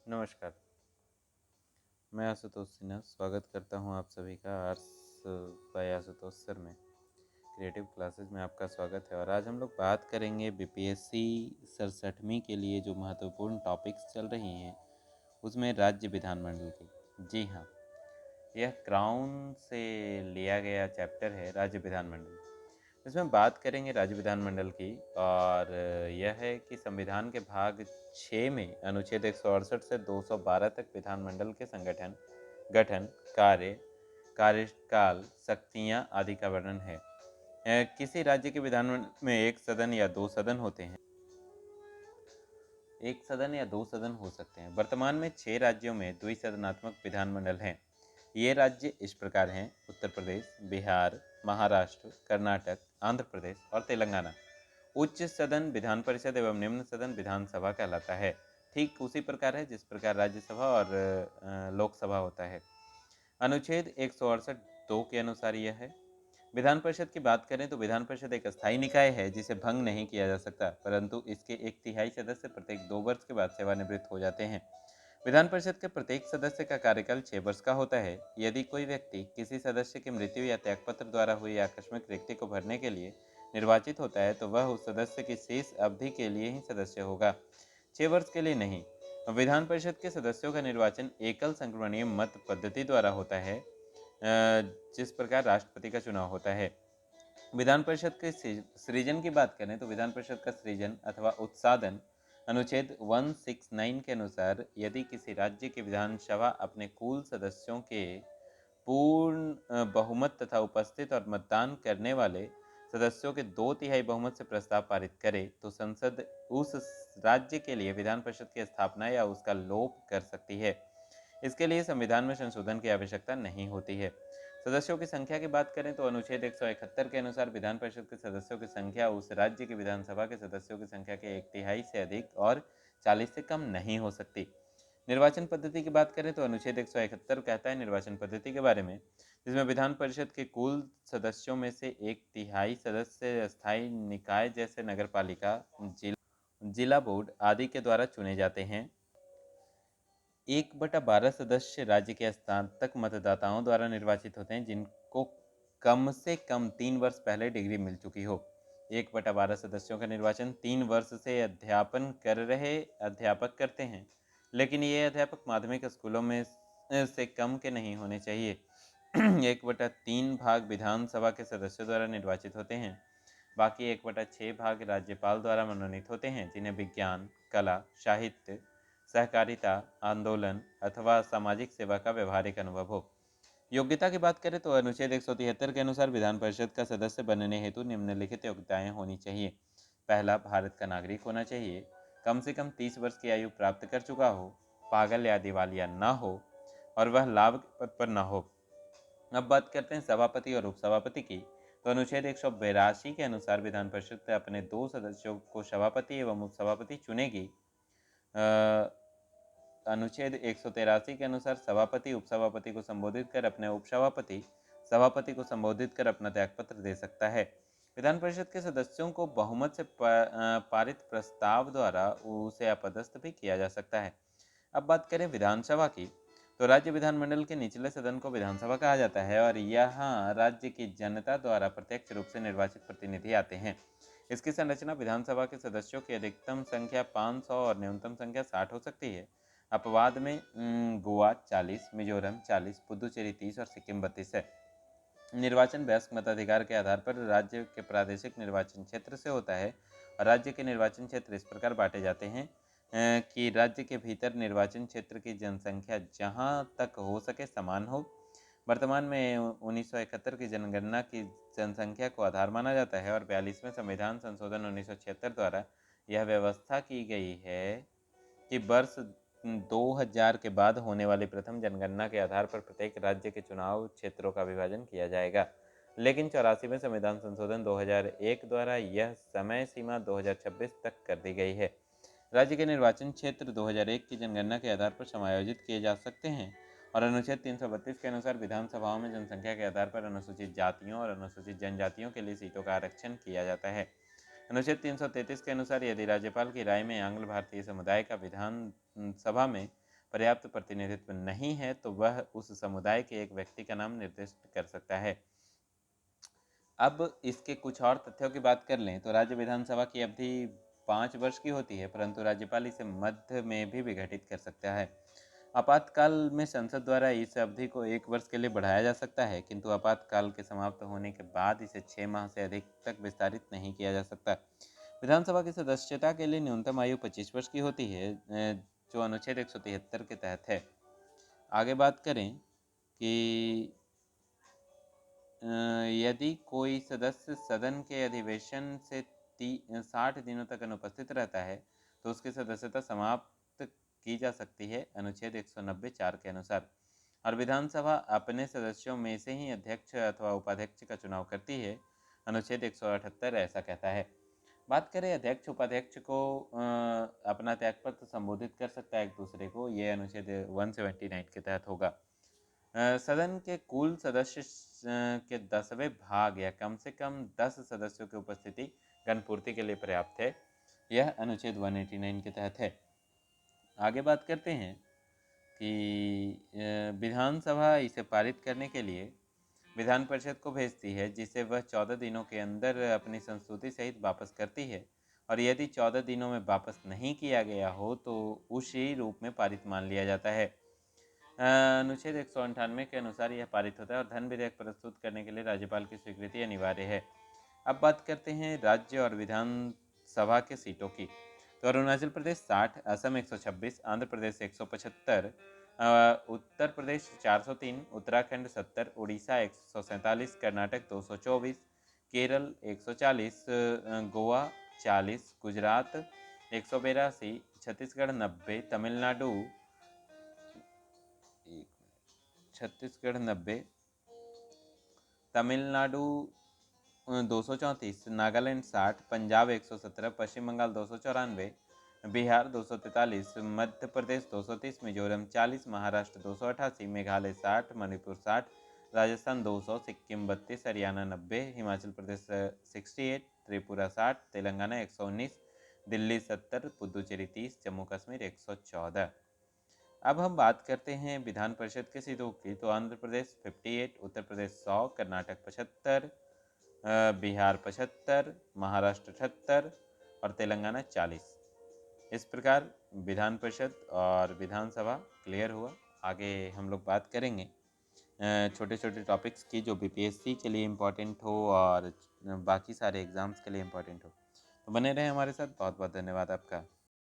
नमस्कार। मैं आशुतोष सिन्हा स्वागत करता हूं आप सभी का आर्ट्स बाय आशुतोष सर में क्रिएटिव क्लासेज में आपका स्वागत है। और आज हम लोग बात करेंगे बीपीएससी 67वीं के लिए जो महत्वपूर्ण टॉपिक्स चल रही हैं उसमें राज्य विधानमंडल की। जी हाँ, यह क्राउन से लिया गया चैप्टर है राज्य विधानमंडल। इसमें बात करेंगे राज्य विधानमंडल की। और यह है कि संविधान के भाग 6 में अनुच्छेद 168 से 212 तक विधानमंडल के संगठन, गठन, कार्य, कार्यकाल, शक्तियाँ आदि का वर्णन है। किसी राज्य के विधानमंडल में एक सदन या दो सदन होते हैं। एक सदन या दो सदन हो सकते हैं। वर्तमान में 6 राज्यों में द्विसदनात्मक विधानमंडल हैं। ये राज्य इस प्रकार हैं: उत्तर प्रदेश, बिहार, महाराष्ट्र, कर्नाटक, आंध्र प्रदेश और तेलंगाना। उच्च सदन विधान परिषद एवं निम्न सदन विधानसभा कहलाता है। ठीक उसी प्रकार है जिस प्रकार राज्यसभा और लोकसभा होता है। अनुच्छेद 168 दो के अनुसार यह है। विधान परिषद की बात करें तो विधान परिषद एक अस्थायी निकाय है जिसे भंग नहीं किया जा सकता, परंतु इसके 1/3 सदस्य प्रत्येक 2 वर्ष के बाद सेवानिवृत्त हो जाते हैं। विधान परिषद के प्रत्येक सदस्य का कार्यकाल 6 वर्ष का होता है। यदि कोई व्यक्ति किसी सदस्य की मृत्यु या त्यागपत्र द्वारा हुई आकस्मिक रिक्ति को भरने के लिए निर्वाचित होता है तो वह उस सदस्य की शेष अवधि के लिए ही सदस्य होगा, 6 वर्ष के लिए नहीं। विधान परिषद के सदस्यों का निर्वाचन एकल संक्रमणीय मत पद्धति द्वारा होता है, जिस प्रकार राष्ट्रपति का चुनाव होता है। विधान परिषद के सृजन की बात करें तो विधान परिषद का सृजन अथवा उत्सादन अनुच्छेद 169 के अनुसार यदि किसी राज्य की विधानसभा अपने कुल सदस्यों के पूर्ण बहुमत तथा उपस्थित और मतदान करने वाले सदस्यों के 2/3 बहुमत से प्रस्ताव पारित करे तो संसद उस राज्य के लिए विधान परिषद की स्थापना या उसका लोप कर सकती है। इसके लिए संविधान में संशोधन की आवश्यकता नहीं होती है। सदस्यों की संख्या की बात करें तो अनुच्छेद 171 के अनुसार विधान परिषद के सदस्यों की संख्या उस राज्य की विधानसभा के सदस्यों की संख्या के 1/3 से अधिक और 40 से कम नहीं हो सकती। निर्वाचन पद्धति की बात करें तो अनुच्छेद 171 कहता है निर्वाचन पद्धति के बारे में, जिसमें विधान परिषद के कुल सदस्यों में से 1/3 सदस्य स्थायी निकाय जैसे नगर पालिका, जिला बोर्ड आदि के द्वारा चुने जाते हैं। 1/12 सदस्य राज्य के स्नातक मतदाताओं द्वारा निर्वाचित होते हैं जिनको कम से कम 3 वर्ष पहले डिग्री मिल चुकी हो। 1/12 सदस्यों का निर्वाचन 3 वर्ष से अध्यापन कर रहे अध्यापक करते हैं, लेकिन ये अध्यापक माध्यमिक स्कूलों में से कम के नहीं होने चाहिए। 1/3 भाग विधानसभा के सदस्यों द्वारा निर्वाचित होते हैं। बाकी 1/6 भाग राज्यपाल द्वारा मनोनीत होते हैं, जिन्हें विज्ञान, कला, साहित्य, सहकारिता, आंदोलन अथवा सामाजिक सेवा का व्यवहारिक अनुभव हो। योग्यता की बात करें तो अनुच्छेद 173 के अनुसार विधान परिषद का सदस्य बनने हेतु निम्नलिखित योग्यताएं होनी चाहिए। पहला, भारत का नागरिक होना चाहिए, कम से कम 30 वर्ष की आयु प्राप्त कर चुका हो, पागल या दिवालिया न हो और वह लाभ के पद पर न हो। अब बात करते हैं सभापति और उपसभापति की। तो अनुच्छेद 182 के अनुसार विधान परिषद अपने 2 सदस्यों को सभापति एवं उपसभापति चुनेगी। अनुच्छेद 183 के अनुसार सभापति उपसभापति को संबोधित कर अपने उपसभापति सभापति को संबोधित कर अपना त्यागपत्र दे सकता है। विधान परिषद के सदस्यों को बहुमत से पारित प्रस्ताव द्वारा उसे अपदस्थ भी किया जा सकता है। अब बात करें विधानसभा की, तो राज्य विधानमंडल के निचले सदन को विधानसभा कहा जाता है और यहाँ राज्य की जनता द्वारा प्रत्यक्ष रूप से निर्वाचित प्रतिनिधि आते हैं। इसकी संरचना विधानसभा के सदस्यों की अधिकतम संख्या 500 और न्यूनतम संख्या 60 हो सकती है। अपवाद में गोवा 40, मिजोरम 40, पुदुचेरी 30 और सिक्किम 32 है। निर्वाचन वयस्क मताधिकार के आधार पर राज्य के प्रादेशिक निर्वाचन क्षेत्र से होता है और राज्य के निर्वाचन क्षेत्र इस प्रकार बांटे जाते हैं कि राज्य के भीतर निर्वाचन क्षेत्र की जनसंख्या जहां तक हो सके समान हो। वर्तमान में 1971 की जनगणना की जनसंख्या को आधार माना जाता है और 42वें संविधान संशोधन 1976 द्वारा यह व्यवस्था की गई है कि वर्ष 2000 के बाद होने वाली प्रथम जनगणना के आधार पर प्रत्येक राज्य के चुनाव क्षेत्रों का विभाजन किया जाएगा। लेकिन 84वें संविधान संशोधन 2001 द्वारा यह समय सीमा 2026 तक कर दी गई है। राज्य के निर्वाचन क्षेत्र 2001 की जनगणना के आधार पर समायोजित किए जा सकते हैं और अनुच्छेद 332 के अनुसार विधानसभाओं में जनसंख्या के आधार पर अनुसूचित जातियों और अनुसूचित जनजातियों के लिए सीटों का आरक्षण किया जाता है। अनुच्छेद 333 के अनुसार यदि राज्यपाल की राय में आंग्ल भारतीय समुदाय का विधान सभा में पर्याप्त प्रतिनिधित्व नहीं है तो वह उस समुदाय के एक व्यक्ति का नाम निर्दिष्ट कर सकता है। अब इसके कुछ और तथ्यों की बात कर लें तो राज्य विधानसभा की अवधि 5 वर्ष की होती है, परंतु राज्यपाल इसे मध्य में भी विघटित कर सकता है। आपातकाल में संसद द्वारा इस अवधि को 1 वर्ष के लिए बढ़ाया जा सकता है, किंतु आपातकाल के समाप्त होने के बाद इसे 6 माह से अधिक तक विस्तारित नहीं किया जा सकता। विधानसभा की सदस्यता के लिए न्यूनतम आयु 25 वर्ष की होती है, जो अनुच्छेद 173 के तहत है। आगे बात करें कि यदि कोई सदस्य सदन के अधिवेशन से 60 दिनों तक अनुपस्थित रहता है तो उसकी सदस्यता समाप्त की जा सकती है, अनुच्छेद 190(4) के अनुसार। और विधानसभा अपने सदस्यों में से ही अध्यक्ष अथवा उपाध्यक्ष का चुनाव करती है, अनुच्छेद 178 ऐसा कहता है। बात करें अध्यक्ष उपाध्यक्ष को अपना त्यागपत्र संबोधित कर सकता है एक दूसरे को, ये अनुच्छेद 179 के तहत होगा। सदन के कुल सदस्य के 10वें भाग या कम से कम 10 सदस्यों की उपस्थिति गणपूर्ति के लिए पर्याप्त है, यह अनुच्छेद 189 के तहत है। आगे बात करते हैं कि विधानसभा इसे पारित करने के लिए विधान परिषद को भेजती है, जिसे वह 14 दिनों के अंदर अपनी संस्तुति सहित वापस करती है, और यदि 14 दिनों में वापस नहीं किया गया हो तो उसी रूप में पारित मान लिया जाता है। अनुच्छेद 198 के अनुसार यह पारित होता है और धन विधेयक प्रस्तुत करने के लिए राज्यपाल की स्वीकृति अनिवार्य है। अब बात करते हैं राज्य और विधानसभा के सीटों की। तो अरुणाचल प्रदेश 60, असम 126, आंध्र प्रदेश 175, उत्तर प्रदेश 403, उत्तराखंड 70, उड़ीसा 147, कर्नाटक 224, केरल 140, गोवा 40, गुजरात 182, छत्तीसगढ़ 90, तमिलनाडु 90, तमिलनाडु 234, नागालैंड 60, पंजाब 117, पश्चिम बंगाल 294, बिहार 243, मध्य प्रदेश 230, मिजोरम 40, महाराष्ट्र 288, मेघालय 60, मणिपुर 60, राजस्थान 200, सिक्किम 32, हरियाणा 90, हिमाचल प्रदेश 68, त्रिपुरा 60, तेलंगाना 119, दिल्ली 70, पुदुचेरी 30, जम्मू कश्मीर 114। अब हम बात करते हैं विधान परिषद के सीटों की। तो आंध्र प्रदेश 58, उत्तर प्रदेश 100, कर्नाटक 75, बिहार 75, महाराष्ट्र 78 और तेलंगाना 40। इस प्रकार विधान परिषद और विधानसभा क्लियर हुआ। आगे हम लोग बात करेंगे छोटे छोटे टॉपिक्स की जो बीपीएससी के लिए इम्पोर्टेंट हो और बाकी सारे एग्ज़ाम्स के लिए इम्पोर्टेंट हो। तो बने रहें हमारे साथ। बहुत बहुत धन्यवाद आपका।